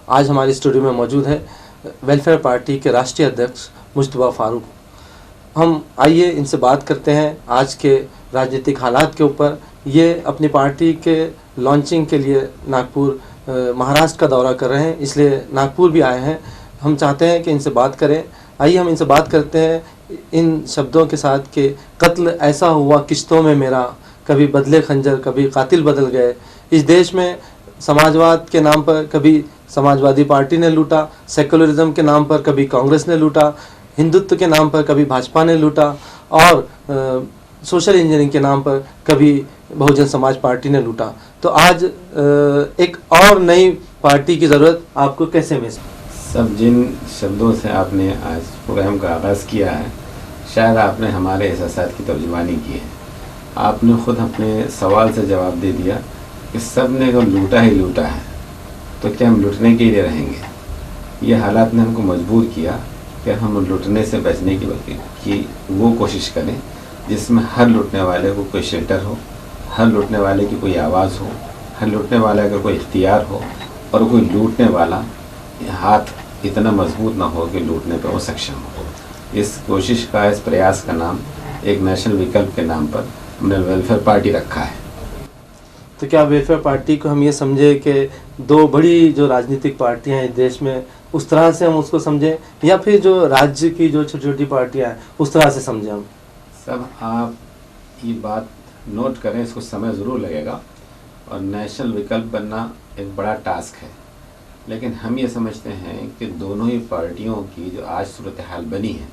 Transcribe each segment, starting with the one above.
आज हमारे स्टूडियो में मौजूद है वेलफेयर पार्टी के राष्ट्रीय अध्यक्ष मुस्तफा फारूक। हम आइए इनसे बात करते हैं आज के राजनीतिक हालात के ऊपर। ये अपनी पार्टी के लॉन्चिंग के लिए नागपुर महाराष्ट्र का दौरा कर रहे हैं, इसलिए नागपुर भी आए हैं। हम चाहते हैं कि इनसे बात करें। आइए हम इनसे बात करते हैं इन शब्दों के साथ कि कत्ल ऐसा हुआ किश्तों में मेरा, कभी बदले खंजर कभी कातिल बदल गए। इस देश में समाजवाद के नाम पर कभी समाजवादी पार्टी ने लूटा, सेकुलरिज्म के नाम पर कभी कांग्रेस ने लूटा, हिंदुत्व के नाम पर कभी भाजपा ने लूटा और सोशल इंजीनियरिंग के नाम पर कभी बहुजन समाज पार्टी ने लूटा। तो आज एक और नई पार्टी की ज़रूरत आपको कैसे महसूस? सब जिन शब्दों से आपने आज प्रोग्राम का आगाज़ किया है, शायद आपने हमारे एहसास की तर्जुमानी की है। आपने ख़ुद अपने सवाल से जवाब दे दिया कि सब ने तो लूटा ही लूटा है, तो क्या हम लूटने के लिए रहेंगे? ये हालात ने हमको मजबूर किया कि हम लूटने से बचने की वो कोशिश करें जिसमें हर लूटने वाले को कोई शेल्टर हो, हर लूटने वाले की कोई आवाज़ हो, हर लूटने वाले का कोई इख्तियार हो और कोई लूटने वाला हाथ इतना मजबूत ना हो कि लूटने पर वो सक्षम हो। इस कोशिश का, इस प्रयास का नाम एक नेशनल विकल्प के नाम पर हमने वेलफेयर पार्टी रखा है। तो क्या वेलफेयर पार्टी को हम ये समझे कि दो बड़ी जो राजनीतिक पार्टियां हैं देश में, उस तरह से हम उसको समझें, या फिर जो राज्य की जो छोटी छोटी पार्टियां हैं उस तरह से समझें हम? सब आप ये बात नोट करें, इसको समय ज़रूर लगेगा और नेशनल विकल्प बनना एक बड़ा टास्क है, लेकिन हम ये समझते हैं कि दोनों ही पार्टियों की जो आज सूरत हाल बनी है,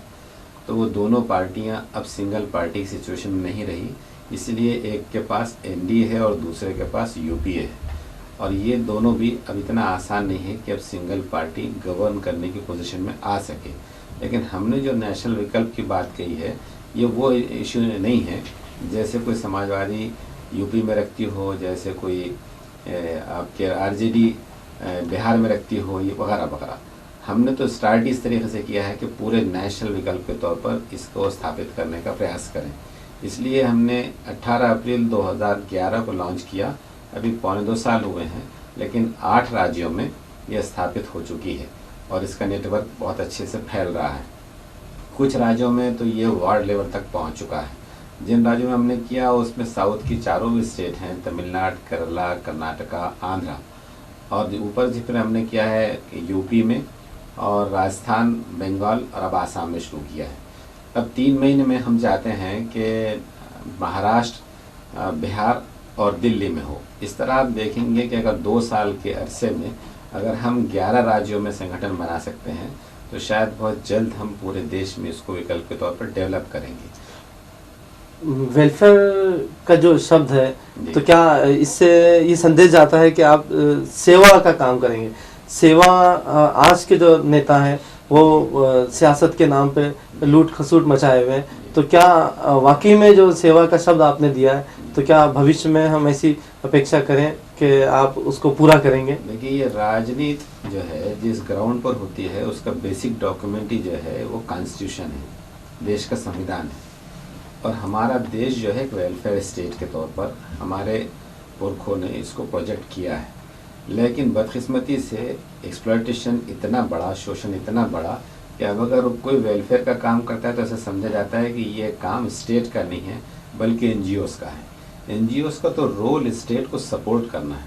तो वो दोनों पार्टियां अब सिंगल पार्टी की सिचुएशन में नहीं रही। इसलिए एक के पास एनडीए है और दूसरे के पास यूपीए है, और ये दोनों भी अब इतना आसान नहीं है कि अब सिंगल पार्टी गवर्न करने की पोजीशन में आ सके। लेकिन हमने जो नेशनल विकल्प की बात कही है, ये वो इशू नहीं है जैसे कोई समाजवादी यूपी में रखती हो, जैसे कोई आपके आरजेडी बिहार में रखती हो, ये वगैरह वगैरह। हमने तो स्टार्ट इस तरीके से किया है कि पूरे नेशनल विकल्प के तौर पर इसको स्थापित करने का प्रयास करें। इसलिए हमने 18 अप्रैल 2011 को लॉन्च किया। अभी 2.25 साल हुए हैं, लेकिन 8 राज्यों में यह स्थापित हो चुकी है और इसका नेटवर्क बहुत अच्छे से फैल रहा है। कुछ राज्यों में तो ये वार्ड लेवल तक पहुंच चुका है। जिन राज्यों में हमने किया उसमें साउथ की चारों भी स्टेट हैं, तमिलनाडु, केरला, कर्नाटका, आंध्रा, और ऊपर फिर हमने किया है यूपी में और राजस्थान, बंगाल और अब आसाम में शुरू किया है। अब 3 महीने में हम चाहते हैं कि महाराष्ट्र, बिहार और दिल्ली में हो। इस तरह आप देखेंगे कि अगर 2 साल के अरसे में अगर हम 11 राज्यों में संगठन बना सकते हैं, तो शायद बहुत जल्द हम पूरे देश में इसको विकल्प के तौर पर डेवलप करेंगे। वेलफेयर का जो शब्द है, तो क्या इससे ये संदेश जाता है कि आप सेवा का काम करेंगे? सेवा, आज के जो नेता हैं वो सियासत के नाम पे लूट खसूट मचाए हुए हैं, तो क्या वाकई में जो सेवा का शब्द आपने दिया है, तो क्या भविष्य में हम ऐसी अपेक्षा करें कि आप उसको पूरा करेंगे? देखिए, ये राजनीति जो है जिस ग्राउंड पर होती है उसका बेसिक डॉक्यूमेंट ही जो है वो कॉन्स्टिट्यूशन है, देश का संविधान है। और हमारा देश जो है एक वेलफेयर स्टेट के तौर पर हमारे पुरखों ने इसको प्रोजेक्ट किया है, लेकिन बदकिस्मती से एक्सप्लॉयटेशन इतना बड़ा, शोषण इतना बड़ा कि अब अगर कोई वेलफेयर का काम करता है तो ऐसा समझा जाता है कि ये काम स्टेट का नहीं है बल्कि एनजीओज़ का है। एनजीओज़ का तो रोल स्टेट को सपोर्ट करना है,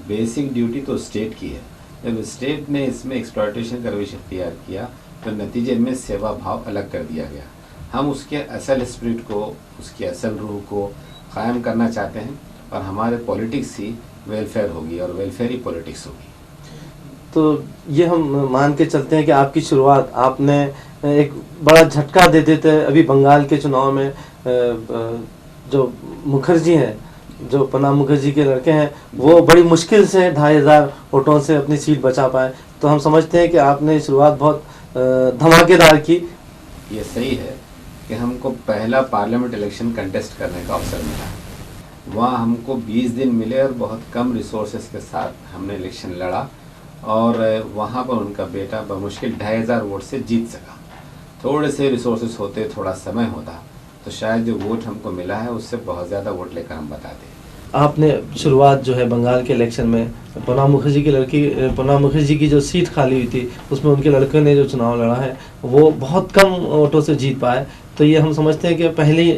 बेसिक ड्यूटी तो स्टेट की है। जब स्टेट ने इसमें एक्सप्लॉयटेशन का रवैया इख्तियार किया तो नतीजे में सेवा भाव अलग कर दिया गया। हम उसके असल स्पिरिट को, उसकी असल रूह को कायम करना चाहते हैं और हमारे पॉलिटिक्स ही वेलफेयर होगी और वेलफेयर ही पॉलिटिक्स होगी। तो ये हम मान के चलते हैं कि आपकी शुरुआत आपने एक बड़ा झटका दे देते हैं। अभी बंगाल के चुनाव में जो मुखर्जी हैं, जो प्रणब मुखर्जी के लड़के हैं, वो बड़ी मुश्किल से 2500 वोटों से अपनी सीट बचा पाए। तो हम समझते हैं कि आपने शुरुआत बहुत धमाकेदार की। ये सही है कि हमको पहला पार्लियामेंट इलेक्शन कंटेस्ट करने का अवसर मिला। वहाँ हमको 20 दिन मिले और बहुत कम रिसोर्सेज के साथ हमने इलेक्शन लड़ा और वहाँ पर उनका बेटा बमुश्किल 2500 वोट से जीत सका। थोड़े से रिसोर्सेज होते, थोड़ा समय होता, तो शायद जो वोट हमको मिला है उससे बहुत ज़्यादा वोट लेकर हम बताते। आपने शुरुआत जो है बंगाल के इलेक्शन में प्रणब मुखर्जी की जो सीट खाली हुई थी उसमें उनके लड़के ने जो चुनाव लड़ा है वो बहुत कम वोटों से जीत पाए। तो ये हम समझते हैं कि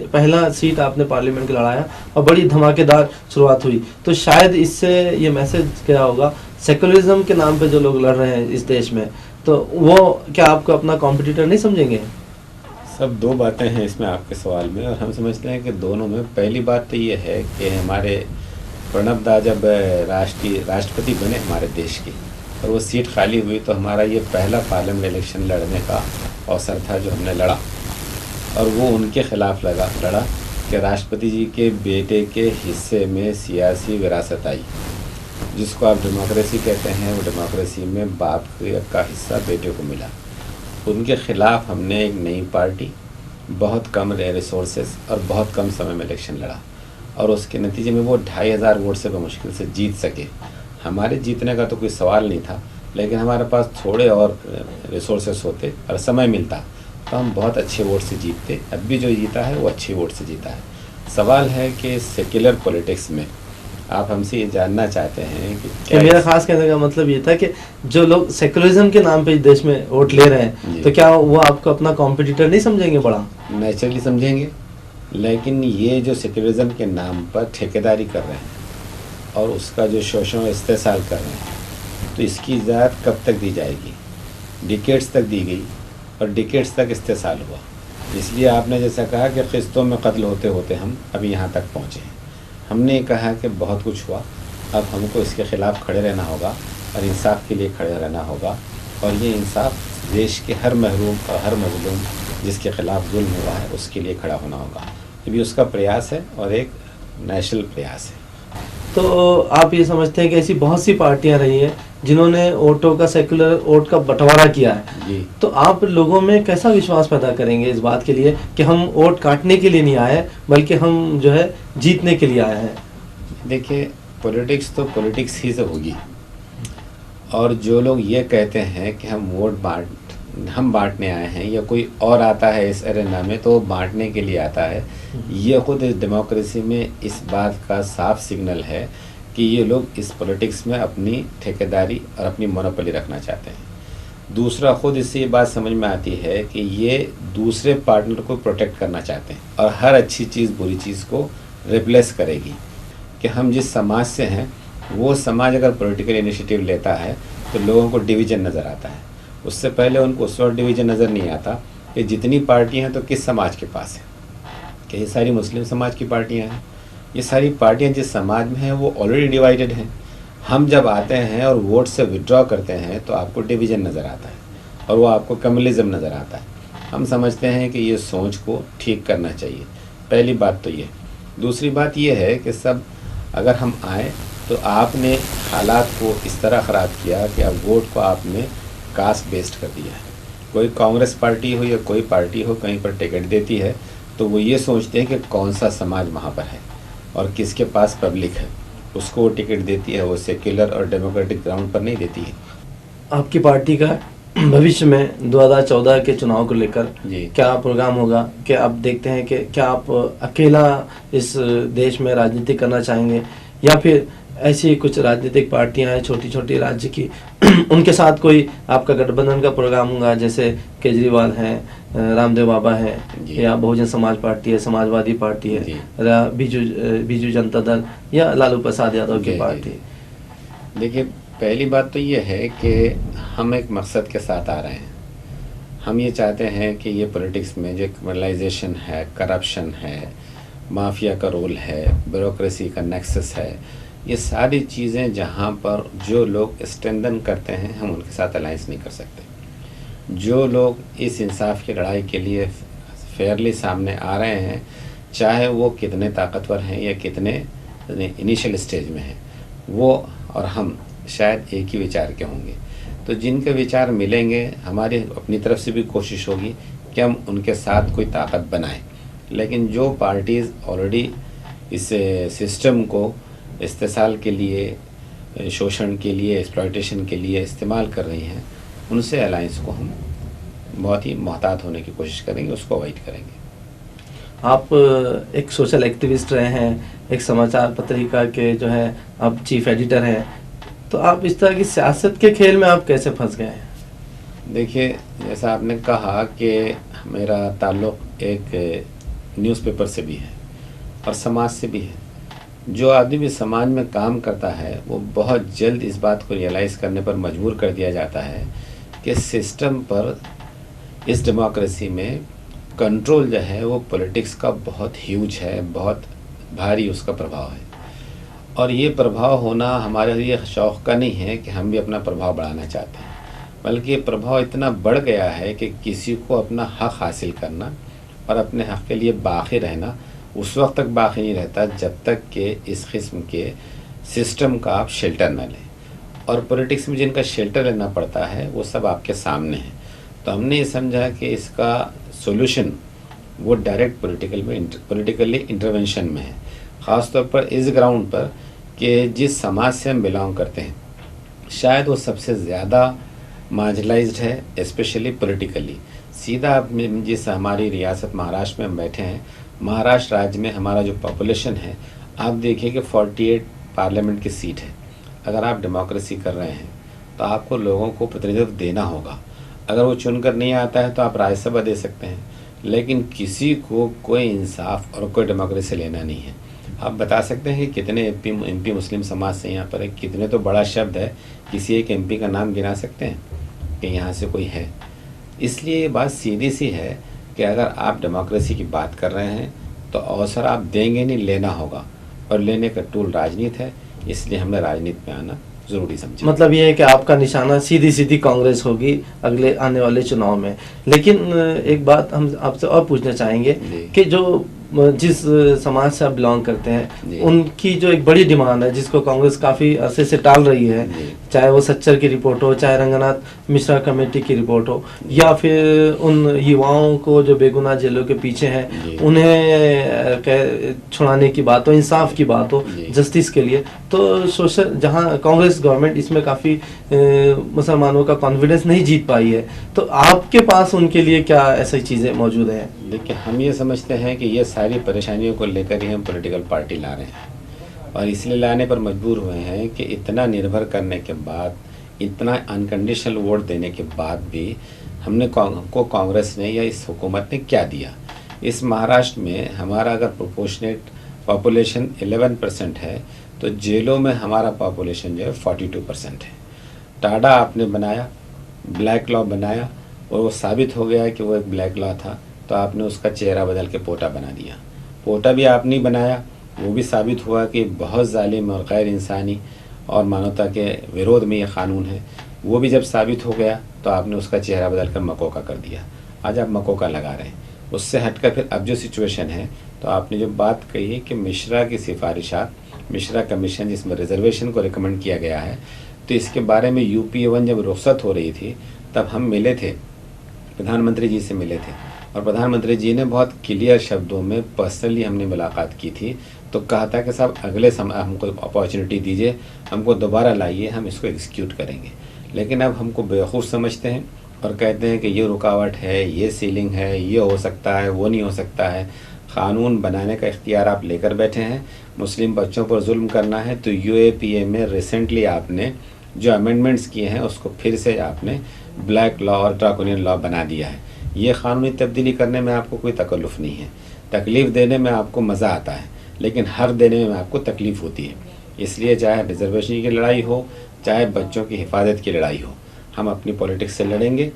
पहला सीट आपने पार्लियामेंट का लड़ाया और बड़ी धमाकेदार शुरुआत हुई। तो शायद इससे ये मैसेज क्या होगा सेकुलरिज्म के नाम पे जो लोग लड़ रहे हैं इस देश में, तो वो क्या आपको अपना कॉम्पिटिटर नहीं समझेंगे? सब दो बातें हैं इसमें आपके सवाल में, और हम समझते हैं कि दोनों में पहली बात तो ये है कि हमारे प्रणब दा जब राष्ट्रपति बने हमारे देश के और वो सीट खाली हुई तो हमारा ये पहला पार्लियामेंट इलेक्शन लड़ने का अवसर था जो हमने लड़ा, और वो उनके खिलाफ लड़ा कि राष्ट्रपति जी के बेटे के हिस्से में सियासी विरासत आई, जिसको आप डेमोक्रेसी कहते हैं। वो डेमोक्रेसी में बाप का हिस्सा बेटे को मिला। उनके खिलाफ हमने एक नई पार्टी, बहुत कम रिसोर्सेज और बहुत कम समय में इलेक्शन लड़ा, और उसके नतीजे में वो 2500 वोट से मुश्किल से जीत सके। हमारे जीतने का तो कोई सवाल नहीं था, लेकिन हमारे पास थोड़े और रिसोर्सेस होते और समय मिलता तो हम बहुत अच्छे वोट से जीतते। अब भी जो जीता है वो अच्छे वोट से जीता है। सवाल है कि सेक्युलर पॉलिटिक्स में आप हमसे ये जानना चाहते हैं कि क्या मेरा खास कहने का मतलब ये था कि जो लोग सेकुलरिज्म के नाम पे इस देश में वोट ले रहे हैं तो क्या वो आपको अपना कॉम्पिटिटर नहीं समझेंगे? बड़ा नेचुरली समझेंगे, लेकिन ये जो सेकुलरिज्म के नाम पर ठेकेदारी कर रहे हैं और उसका जो शोषण इस्तेसाल कर रहे हैं, तो इसकी इजाज़त कब तक दी जाएगी? डिकेड्स तक दी गई और डिकेड्स तक इस्तेसाल हुआ। इसलिए आपने जैसा कहा कि किस्तों में कत्ल होते होते हम अभी यहाँ तक पहुँचे हैं। हमने कहा कि बहुत कुछ हुआ, अब हमको इसके ख़िलाफ़ खड़े रहना होगा और इंसाफ के लिए खड़े रहना होगा, और ये इंसाफ देश के हर महरूम और हर मजलूम जिसके ख़िलाफ़ जुल्म हुआ है उसके लिए खड़ा होना होगा। ये भी उसका प्रयास है और एक नेशनल प्रयास है। तो आप ये समझते हैं कि ऐसी बहुत सी पार्टियां रही हैं जिन्होंने वोटों का सेकुलर वोट का बंटवारा किया है जी। तो आप लोगों में कैसा विश्वास पैदा करेंगे इस बात के लिए कि हम वोट काटने के लिए नहीं आए बल्कि हम जो है जीतने के लिए आए हैं? देखिए, पॉलिटिक्स तो पॉलिटिक्स ही से होगी, और जो लोग ये कहते हैं कि हम बांटने आए हैं या कोई और आता है इस एरेना में तो बांटने के लिए आता है, ये खुद इस डेमोक्रेसी में इस बात का साफ सिग्नल है कि ये लोग इस पॉलिटिक्स में अपनी ठेकेदारी और अपनी मोनोपोली रखना चाहते हैं। दूसरा, खुद इससे ये बात समझ में आती है कि ये दूसरे पार्टनर को प्रोटेक्ट करना चाहते हैं और हर अच्छी चीज़ बुरी चीज़ को रिप्लेस करेगी। कि हम जिस समाज से हैं वो समाज अगर पॉलिटिकल इनिशिएटिव लेता है तो लोगों को डिवीज़न नज़र आता है। उससे पहले उनको उस वक्त डिवीज़न नज़र नहीं आता कि जितनी पार्टियां हैं तो किस समाज के पास है, कि ये सारी मुस्लिम समाज की पार्टियां हैं। ये सारी पार्टियां जिस समाज में हैं वो ऑलरेडी डिवाइडेड हैं। हम जब आते हैं और वोट से विड्रॉ करते हैं तो आपको डिवीज़न नज़र आता है और वो आपको कम्युनलिज्म नज़र आता है। हम समझते हैं कि ये सोच को ठीक करना चाहिए। पहली बात तो ये। दूसरी बात ये है कि सब अगर हम आए तो आपने हालात को इस तरह ख़राब किया कि अब वोट को आपने कास्ट बेस्ड कर दिया है। कोई कांग्रेस पार्टी हो या कोई पार्टी हो कहीं पर टिकट देती है तो वो ये सोचते हैं कि कौन सा समाज वहाँ पर है और किसके पास पब्लिक है, उसको वो टिकट देती है। वो सेक्युलर और डेमोक्रेटिक ग्राउंड पर नहीं देती है। आपकी पार्टी का भविष्य में 2014 के चुनाव को लेकर क्या प्रोग्राम होगा? क्या आप देखते हैं कि क्या आप अकेला इस देश में राजनीति करना चाहेंगे या फिर ऐसी कुछ राजनीतिक पार्टियां हैं छोटी छोटी राज्य की उनके साथ कोई आपका गठबंधन का प्रोग्राम होगा? जैसे केजरीवाल हैं, रामदेव बाबा हैं, या बहुजन समाज पार्टी है, समाजवादी पार्टी है, बीजू जनता दल या लालू प्रसाद यादव की पार्टी? देखिए, पहली बात तो ये है कि हम एक मकसद के साथ आ रहे हैं। हम ये चाहते हैं कि ये पॉलिटिक्स में जो क्रिमिनलाइजेशन है, करप्शन है, माफिया का रोल है, ब्यूरोक्रेसी का नेक्सस है, ये सारी चीज़ें जहाँ पर जो लोग स्ट्रेंथन करते हैं हम उनके साथ अलायंस नहीं कर सकते। जो लोग इस इंसाफ की लड़ाई के लिए फेयरली सामने आ रहे हैं, चाहे वो कितने ताकतवर हैं या कितने इनिशियल स्टेज में हैं, वो और हम शायद एक ही विचार के होंगे। तो जिनके विचार मिलेंगे, हमारी अपनी तरफ से भी कोशिश होगी कि हम उनके साथ कोई ताकत बनाएं। लेकिन जो पार्टीज़ ऑलरेडी इस सिस्टम को इस्तेसाल के लिए, शोषण के लिए, एक्सप्लॉयटेशन के लिए इस्तेमाल कर रही हैं, उनसे अलायंस को हम बहुत ही मोहतात होने की कोशिश करेंगे, उसको अवॉइड करेंगे। आप एक सोशल एक्टिविस्ट रहे हैं, एक समाचार पत्रिका के जो है आप चीफ एडिटर हैं, तो आप इस तरह की सियासत के खेल में आप कैसे फंस गए हैं? देखिए, जैसा आपने कहा कि मेरा ताल्लुक़ एक न्यूज़पेपर से भी है और समाज से भी है। जो आदमी भी समाज में काम करता है वो बहुत जल्द इस बात को रियलाइज़ करने पर मजबूर कर दिया जाता है कि सिस्टम पर, इस डेमोक्रेसी में कंट्रोल जो है वो पॉलिटिक्स का बहुत ह्यूज है, बहुत भारी उसका प्रभाव है। और ये प्रभाव होना हमारे लिए शौक़ का नहीं है कि हम भी अपना प्रभाव बढ़ाना चाहते हैं, बल्कि ये प्रभाव इतना बढ़ गया है कि किसी को अपना हक़ हासिल करना और अपने हक़ के लिए बाकी रहना उस वक्त तक बाकी नहीं रहता जब तक कि इस किस्म के सिस्टम का आप शेल्टर ना लें। और पॉलिटिक्स में जिनका शेल्टर लेना पड़ता है वो सब आपके सामने है। तो हमने ये समझा कि इसका सॉल्यूशन वो डायरेक्ट पॉलिटिकली इंटरवेंशन में है, ख़ास तौर पर इस ग्राउंड पर कि जिस समाज से हम बिलोंग करते हैं शायद वो सबसे ज़्यादा मार्जिनलाइज्ड है, स्पेशली पॉलिटिकली। सीधा आप जिस हमारी रियासत महाराष्ट्र में हम बैठे हैं, महाराष्ट्र राज्य में हमारा जो पॉपुलेशन है, आप देखिए कि 48 पार्लियामेंट की सीट है। अगर आप डेमोक्रेसी कर रहे हैं तो आपको लोगों को प्रतिनिधित्व देना होगा। अगर वो चुनकर नहीं आता है तो आप राज्यसभा दे सकते हैं, लेकिन किसी को कोई इंसाफ और कोई डेमोक्रेसी लेना नहीं है। आप बता सकते हैं कि कितने एमपी मुस्लिम समाज से यहाँ पर है, कितने तो बड़ा शब्द है, किसी एक एमपी का नाम गिना सकते हैं कि यहाँ से कोई है। इसलिए ये बात सीधी सी है कि अगर आप डेमोक्रेसी की बात कर रहे हैं तो अवसर आप देंगे नहीं, लेना होगा, और लेने का टूल राजनीति है। इसलिए हमने राजनीति में आना ज़रूरी समझा। मतलब ये है कि आपका निशाना सीधी सीधी कांग्रेस होगी अगले आने वाले चुनाव में। लेकिन एक बात हम आपसे और पूछना चाहेंगे कि जो जिस समाज से आप बिलोंग करते हैं उनकी जो एक बड़ी डिमांड है जिसको कांग्रेस काफ़ी अरसे से टाल रही है, चाहे वो सच्चर की रिपोर्ट हो, चाहे रंगनाथ मिश्रा कमेटी की रिपोर्ट हो, या फिर उन युवाओं को जो बेगुनाह जेलों के पीछे हैं उन्हें छुड़ाने की बात हो, इंसाफ की बात हो, जस्टिस के लिए, तो सोशल जहां कांग्रेस गवर्नमेंट इसमें काफ़ी मुसलमानों का कॉन्फिडेंस नहीं जीत पाई है, तो आपके पास उनके लिए क्या ऐसी चीज़ें मौजूद हैं? देखिए, हम ये समझते हैं कि ये सारी परेशानियों को लेकर ही हम पॉलिटिकल पार्टी ला रहे हैं, और इसलिए लाने पर मजबूर हुए हैं कि इतना निर्भर करने के बाद, इतना अनकंडीशनल वोट देने के बाद भी हमने को कांग्रेस ने या इस हुकूमत ने क्या दिया। इस महाराष्ट्र में हमारा अगर प्रोपोर्शनेट पॉपुलेशन 11% है तो जेलों में हमारा पॉपुलेशन जो है 42% है। टाडा आपने बनाया, ब्लैक लॉ बनाया, और वो साबित हो गया कि वो एक ब्लैक लॉ था, तो आपने उसका चेहरा बदल के पोटा बना दिया। पोटा भी आपने बनाया, वो भी साबित हुआ कि बहुत जालिम और गैर इंसानी और मानवता के विरोध में ये कानून है। वो भी जब साबित हो गया तो आपने उसका चेहरा बदल कर मकोका कर दिया। आज आप मकोका लगा रहे हैं। उससे हटकर फिर अब जो सिचुएशन है, तो आपने जो बात कही है कि मिश्रा की सिफारिशात, मिश्रा कमीशन जिसमें रिजर्वेशन को रिकमेंड किया गया है, तो इसके बारे में UPA 1 जब रुख्सत हो रही थी तब हम मिले थे, प्रधानमंत्री जी से मिले थे, और प्रधानमंत्री जी ने बहुत क्लियर शब्दों में पर्सनली हमने मुलाकात की थी, तो कहा था कि साहब अगले समय हमको अपॉर्चुनिटी दीजिए, हमको दोबारा लाइए, हम इसको एग्जीक्यूट करेंगे। लेकिन अब हमको बेवकूफ़ समझते हैं और कहते हैं कि ये रुकावट है, ये सीलिंग है, ये हो सकता है, वो नहीं हो सकता है। क़ानून बनाने का इख्तियार आप लेकर बैठे हैं। मुस्लिम बच्चों पर जुल्म करना है तो UAPA में रिसेंटली आपने जो अमेंडमेंट्स किए हैं उसको फिर से आपने ब्लैक लॉ और ड्रैकोनियन लॉ बना दिया है। ये क़ानूनी तब्दीली करने में आपको कोई तकल्लुफ़ नहीं है। तकलीफ़ देने में आपको मज़ा आता है, लेकिन हर देने में आपको तकलीफ़ होती है। इसलिए चाहे रिजर्वेशन की लड़ाई हो, चाहे बच्चों की हिफाजत की लड़ाई हो, हम अपनी पॉलिटिक्स से लड़ेंगे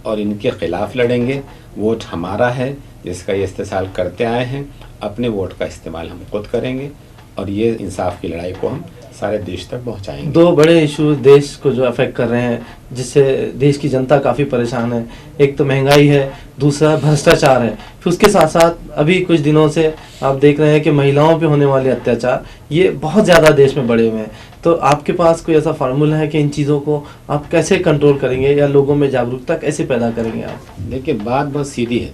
और इनके ख़िलाफ़ लड़ेंगे। वोट हमारा है जिसका ये इस्तेमाल करते आए हैं, अपने वोट का इस्तेमाल हम खुद करेंगे और ये इंसाफ की लड़ाई को हम सारे देश तक पहुंचाएंगे। दो बड़े इशू देश को जो अफेक्ट कर रहे हैं, जिससे देश की जनता काफ़ी परेशान है, एक तो महंगाई है, दूसरा भ्रष्टाचार है, फिर उसके साथ साथ अभी कुछ दिनों से आप देख रहे हैं कि महिलाओं पे होने वाले अत्याचार, ये बहुत ज़्यादा देश में बढ़े हुए हैं। तो आपके पास कोई ऐसा फार्मूला है कि इन चीज़ों को आप कैसे कंट्रोल करेंगे या लोगों में जागरूकता कैसे पैदा करेंगे आप? देखिए, बात बहुत सीधी है,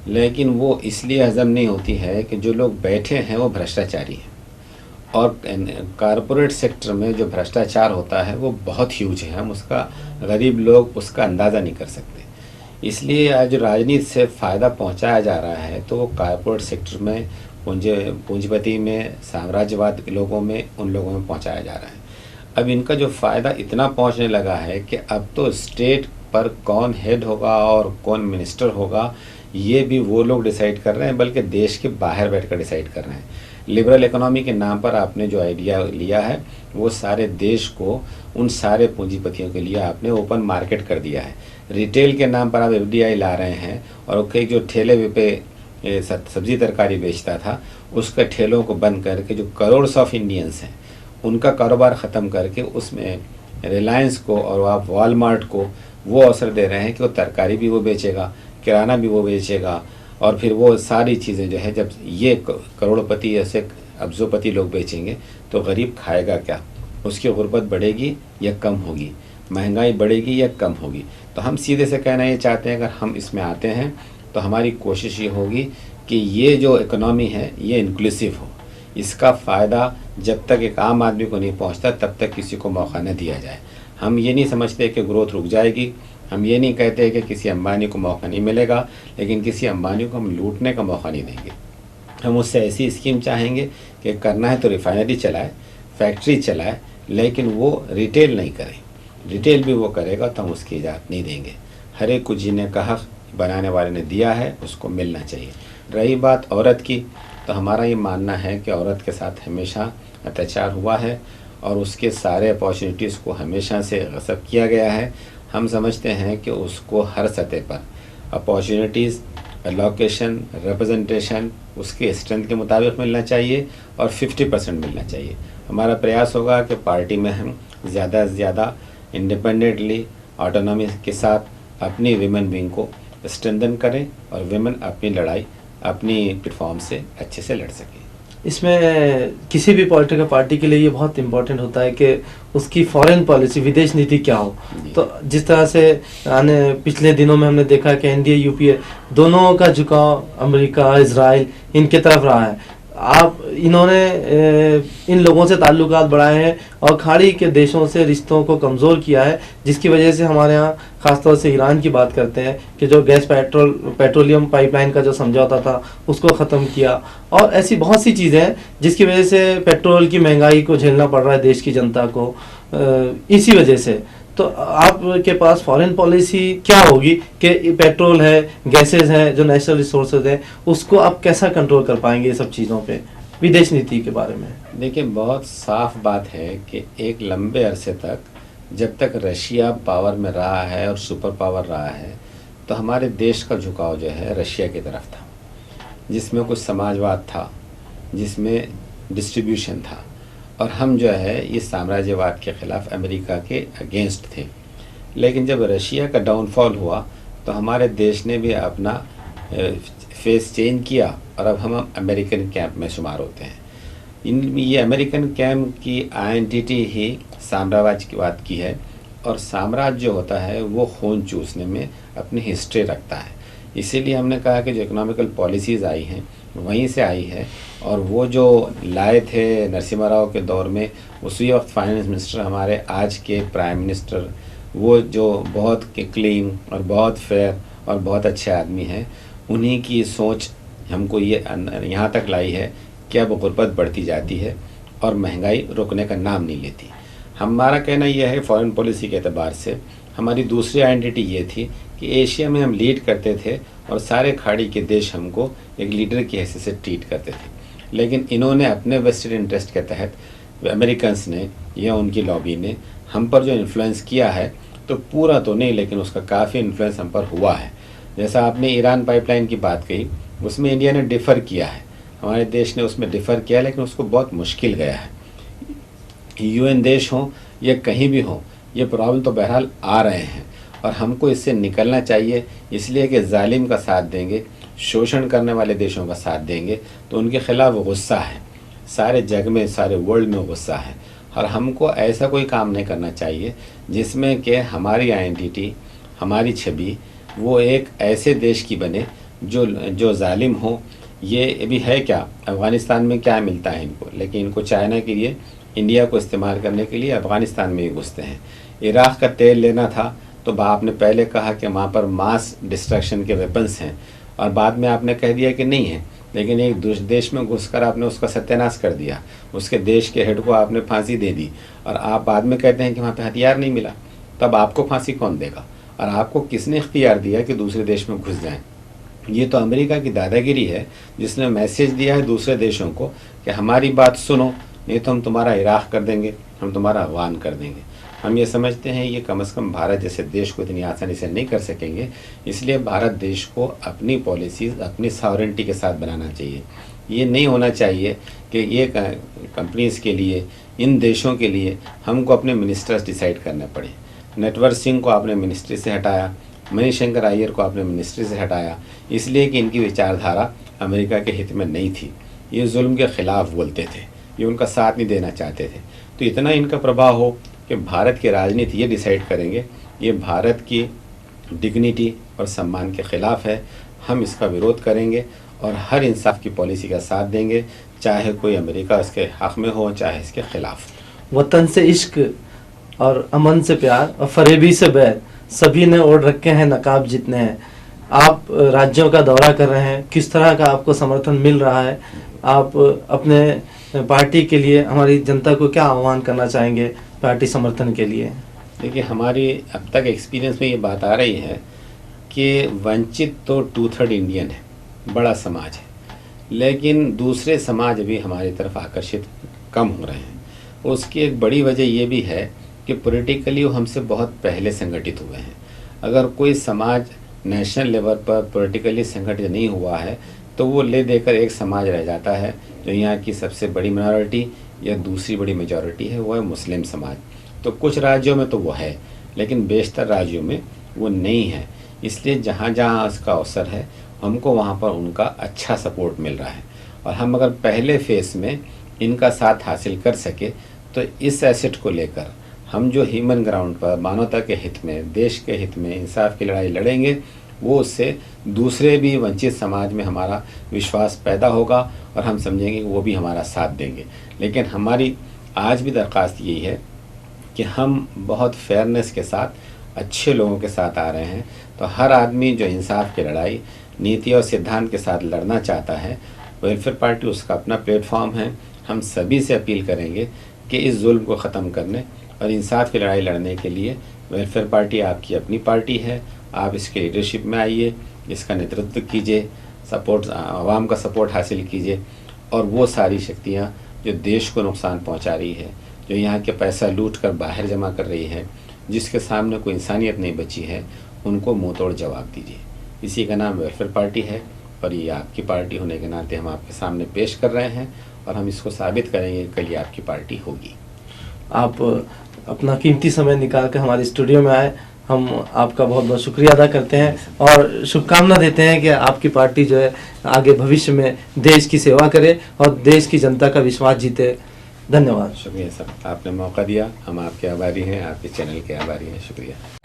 लेकिन वो इसलिए हजम नहीं होती है कि जो लोग बैठे हैं वो भ्रष्टाचारी हैं, और कॉरपोरेट सेक्टर में जो भ्रष्टाचार होता है वो बहुत ह्यूज है। हम उसका, गरीब लोग उसका अंदाज़ा नहीं कर सकते। इसलिए आज राजनीति से फ़ायदा पहुंचाया जा रहा है तो वो कॉर्पोरेट सेक्टर में, पूंजीपति में, साम्राज्यवाद के लोगों में, उन लोगों में पहुंचाया जा रहा है। अब इनका जो फ़ायदा इतना पहुंचने लगा है कि अब तो स्टेट पर कौन हेड होगा और कौन मिनिस्टर होगा ये भी वो लोग डिसाइड कर रहे हैं, बल्कि देश के बाहर बैठकर डिसाइड कर रहे हैं। लिबरल इकोनॉमी के नाम पर आपने जो आइडिया लिया है वो सारे देश को, उन सारे पूंजीपतियों के लिए आपने ओपन मार्केट कर दिया है। रिटेल के नाम पर आप FDI ला रहे हैं और कई जो ठेले पे सब्जी तरकारी बेचता था उसके ठेलों को बंद करके जो करोड़्स ऑफ इंडियंस हैं उनका कारोबार ख़त्म करके उसमें रिलायंस को और आप वॉलमार्ट को वो अवसर दे रहे हैं कि वो तरकारी भी वो बेचेगा, किराना भी वो बेचेगा, और फिर वो सारी चीज़ें जो है जब ये करोड़पति ऐसे अब्जोपति लोग बेचेंगे तो गरीब खाएगा क्या? उसकी गुर्बत बढ़ेगी या कम होगी? महंगाई बढ़ेगी या कम होगी? तो हम सीधे से कहना ये चाहते हैं, अगर हम इसमें आते हैं तो हमारी कोशिश ये होगी कि ये जो इकोनॉमी है ये इंक्लूसिव हो। इसका फ़ायदा जब तक एक आम आदमी को नहीं पहुंचता तब तक किसी को मौका न दिया जाए। हम ये नहीं समझते कि ग्रोथ रुक जाएगी, हम ये नहीं कहते कि किसी अंबानी को मौका नहीं मिलेगा, लेकिन किसी अंबानी को हम लूटने का मौका नहीं देंगे। हम उससे ऐसी स्कीम चाहेंगे कि करना है तो रिफाइनरी चलाए, फैक्ट्री चलाए, लेकिन वो रिटेल नहीं करे। रिटेल भी वो करेगा तो हम उसकी इजाज़त नहीं देंगे। हर एक को जीने का हक़ बनाने वाले ने दिया है, उसको मिलना चाहिए। रही बात औरत की, तो हमारा ये मानना है कि औरत के साथ हमेशा अत्याचार हुआ है और उसके सारे अपॉर्चुनिटीज़ को हमेशा से गस्ब किया गया है। हम समझते हैं कि उसको हर सतह पर अपॉर्चुनिटीज़, एलोकेशन, रिप्रेजेंटेशन उसके स्ट्रेंथ के मुताबिक मिलना चाहिए और 50% मिलना चाहिए। हमारा प्रयास होगा कि पार्टी में हम ज़्यादा से ज़्यादा इंडिपेंडेंटली, ऑटोनॉमी के साथ अपनी विमेन विंग को स्ट्रेंथन करें और विमेन अपनी लड़ाई अपनी प्लेटफॉर्म से अच्छे से लड़ सकें। इसमें किसी भी पॉलिटिकल पार्टी के लिए ये बहुत इम्पोर्टेंट होता है कि उसकी फॉरेन पॉलिसी, विदेश नीति क्या हो। तो जिस तरह से पिछले दिनों में हमने देखा कि NDA UPA दोनों का झुकाव अमेरिका, इजराइल इनके तरफ रहा है। इन्होंने इन लोगों से ताल्लुकात बढ़ाए हैं और खाड़ी के देशों से रिश्तों को कमज़ोर किया है, जिसकी वजह से हमारे यहाँ ख़ासतौर से ईरान की बात करते हैं कि जो पेट्रोलियम पाइपलाइन का जो समझौता था उसको ख़त्म किया, और ऐसी बहुत सी चीज़ें हैं जिसकी वजह से पेट्रोल की महंगाई को झेलना पड़ रहा है देश की जनता को। इसी वजह से तो आपके पास फॉरेन पॉलिसी क्या होगी कि पेट्रोल है, गैसेस हैं, जो नेशनल रिसोर्सेज हैं, उसको आप कैसा कंट्रोल कर पाएंगे ये सब चीज़ों पे, विदेश नीति के बारे में? देखिए, बहुत साफ बात है कि एक लंबे अरसे तक जब तक रशिया पावर में रहा है और सुपर पावर रहा है तो हमारे देश का झुकाव जो है रशिया की तरफ था, जिसमें कुछ समाजवाद था, जिसमें डिस्ट्रीब्यूशन था, और हम जो है इस साम्राज्यवाद के ख़िलाफ़ अमेरिका के अगेंस्ट थे। लेकिन जब रशिया का डाउनफॉल हुआ तो हमारे देश ने भी अपना फेस चेंज किया और अब हम अमेरिकन कैंप में शुमार होते हैं। ये अमेरिकन कैंप की आइडेंटिटी ही साम्राज्यवाद की है, और साम्राज्य जो होता है वो खून चूसने में अपनी हिस्ट्री रखता है। इसीलिए हमने कहा कि जो इकोनॉमिकल पॉलिसीज़ आई हैं वहीं से आई है, और वो जो लाए थे नरसिम्हा राव के दौर में, उसी वक्त फाइनेंस मिनिस्टर हमारे आज के प्राइम मिनिस्टर, वो जो बहुत क्लीन और बहुत फेयर और बहुत अच्छे आदमी हैं, उन्हीं की सोच हमको ये यहाँ तक लाई है कि अब गुर्बत बढ़ती जाती है और महंगाई रुकने का नाम नहीं लेती। हमारा कहना यह है फॉरेन पॉलिसी के एतबार से हमारी दूसरी आइडेंटिटी ये थी कि एशिया में हम लीड करते थे और सारे खाड़ी के देश हमको एक लीडर की हैसियत से ट्रीट करते थे। लेकिन इन्होंने अपने वेस्टेड इंटरेस्ट के तहत, अमेरिकन्स ने या उनकी लॉबी ने हम पर जो इन्फ्लुएंस किया है, तो पूरा तो नहीं लेकिन उसका काफ़ी इन्फ्लुएंस हम पर हुआ है। जैसा आपने ईरान पाइपलाइन की बात कही, उसमें इंडिया ने डिफ़र किया है, हमारे देश ने उसमें डिफ़र किया, लेकिन उसको बहुत मुश्किल गया है। UN देश हों या कहीं भी हों, ये प्रॉब्लम तो बहरहाल आ रहे हैं और हमको इससे निकलना चाहिए, इसलिए कि जालिम का साथ देंगे, शोषण करने वाले देशों का साथ देंगे तो उनके ख़िलाफ़ गुस्सा है, सारे जग में, सारे वर्ल्ड में गुस्सा है। और हमको ऐसा कोई काम नहीं करना चाहिए जिसमें कि हमारी आइडेंटिटी, हमारी छवि वो एक ऐसे देश की बने जो जालिम हो। ये भी है क्या, अफ़गानिस्तान में क्या मिलता है इनको, लेकिन इनको चाइना के लिए, इंडिया को इस्तेमाल करने के लिए अफ़गानिस्तान में ही घुसते हैं। इराक़ का तेल लेना था तो आपने पहले कहा कि वहाँ पर मास डिस्ट्रक्शन के वेपन्स हैं और बाद में आपने कह दिया कि नहीं है, लेकिन एक देश में घुसकर आपने उसका सत्यानाश कर दिया, उसके देश के हेड को आपने फांसी दे दी और आप बाद में कहते हैं कि वहाँ पे हथियार नहीं मिला। तब आपको फांसी कौन देगा और आपको किसने इख्तियार दिया कि दूसरे देश में घुस जाएं? ये तो अमेरिका की दादागिरी है जिसने मैसेज दिया है दूसरे देशों को कि हमारी बात सुनो, नहीं तो हम तुम्हारा इराक़ कर देंगे, हम तुम्हारा अफगान कर देंगे। हम ये समझते हैं ये कम से कम भारत जैसे देश को इतनी आसानी से नहीं कर सकेंगे, इसलिए भारत देश को अपनी पॉलिसीज़ अपनी सॉवरेंटी के साथ बनाना चाहिए। ये नहीं होना चाहिए कि ये कंपनीज़ के लिए, इन देशों के लिए हमको अपने मिनिस्टर्स डिसाइड करने पड़े। नटवर सिंह को आपने मिनिस्ट्री से हटाया, मणिशंकर अय्यर को आपने मिनिस्ट्री से हटाया, इसलिए कि इनकी विचारधारा अमेरिका के हित में नहीं थी। ये जुल्म के ख़िलाफ़ बोलते थे, ये उनका साथ नहीं देना चाहते थे। तो इतना इनका प्रभाव हो कि भारत की राजनीति ये डिसाइड करेंगे ये भारत की डिग्निटी और सम्मान के ख़िलाफ़ है, हम इसका विरोध करेंगे और हर इंसाफ की पॉलिसी का साथ देंगे, चाहे कोई अमेरिका इसके हक़ में हो चाहे इसके ख़िलाफ़। वतन से इश्क और अमन से प्यार और फरेबी से बैर, सभी ने ओढ़ रखे हैं नकाब जितने हैं। आप राज्यों का दौरा कर रहे हैं, किस तरह का आपको समर्थन मिल रहा है? आप अपने पार्टी के लिए हमारी जनता को क्या आह्वान करना चाहेंगे पार्टी समर्थन के लिए? देखिए, हमारी अब तक एक्सपीरियंस में ये बात आ रही है कि वंचित तो 2/3 इंडियन है, बड़ा समाज है, लेकिन दूसरे समाज भी हमारी तरफ आकर्षित कम हो रहे हैं। उसकी एक बड़ी वजह ये भी है कि पॉलिटिकली वो हमसे बहुत पहले संगठित हुए हैं। अगर कोई समाज नेशनल लेवल पर पॉलिटिकली संगठित नहीं हुआ है तो वो ले देकर एक समाज रह जाता है जो यहाँ की सबसे बड़ी माइनॉरिटी या दूसरी बड़ी मेजॉरिटी है, वो है मुस्लिम समाज। तो कुछ राज्यों में तो वो है, लेकिन बेशतर राज्यों में वो नहीं है। इसलिए जहाँ जहाँ उसका अवसर है हमको वहाँ पर उनका अच्छा सपोर्ट मिल रहा है और हम अगर पहले फेस में इनका साथ हासिल कर सके तो इस एसेट को लेकर हम जो ह्यूमन ग्राउंड पर मानवता के हित में, देश के हित में इंसाफ की लड़ाई लड़ेंगे, वो उससे दूसरे भी वंचित समाज में हमारा विश्वास पैदा होगा और हम समझेंगे कि वो भी हमारा साथ देंगे। लेकिन हमारी आज भी दरख्वास्त यही है कि हम बहुत फेयरनेस के साथ अच्छे लोगों के साथ आ रहे हैं। तो हर आदमी जो इंसाफ की लड़ाई नीति और सिद्धांत के साथ लड़ना चाहता है, वेलफेयर पार्टी उसका अपना प्लेटफॉर्म है। हम सभी से अपील करेंगे कि इस जुल्म को ख़त्म करने और इंसाफ की लड़ाई लड़ने के लिए वेलफेयर पार्टी आपकी अपनी पार्टी है। आप इसके लीडरशिप में आइए, इसका नेतृत्व कीजिए, सपोर्ट आवाम का सपोर्ट हासिल कीजिए और वो सारी शक्तियाँ जो देश को नुकसान पहुँचा रही है, जो यहाँ के पैसा लूट कर बाहर जमा कर रही है, जिसके सामने कोई इंसानियत नहीं बची है, उनको मुँह तोड़ जवाब दीजिए। इसी का नाम वेलफेयर पार्टी है और ये आपकी पार्टी होने के नाते हम आपके सामने पेश कर रहे हैं और हम इसको साबित करेंगे कल ये आपकी पार्टी होगी। आप अपना कीमती समय निकाल कर हमारे स्टूडियो में आए, हम आपका बहुत बहुत शुक्रिया अदा करते हैं और शुभकामना देते हैं कि आपकी पार्टी जो है आगे भविष्य में देश की सेवा करे और देश की जनता का विश्वास जीते। धन्यवाद। शुक्रिया सर, आपने मौका दिया, हम आपके आभारी हैं, आपके चैनल के आभारी हैं। शुक्रिया।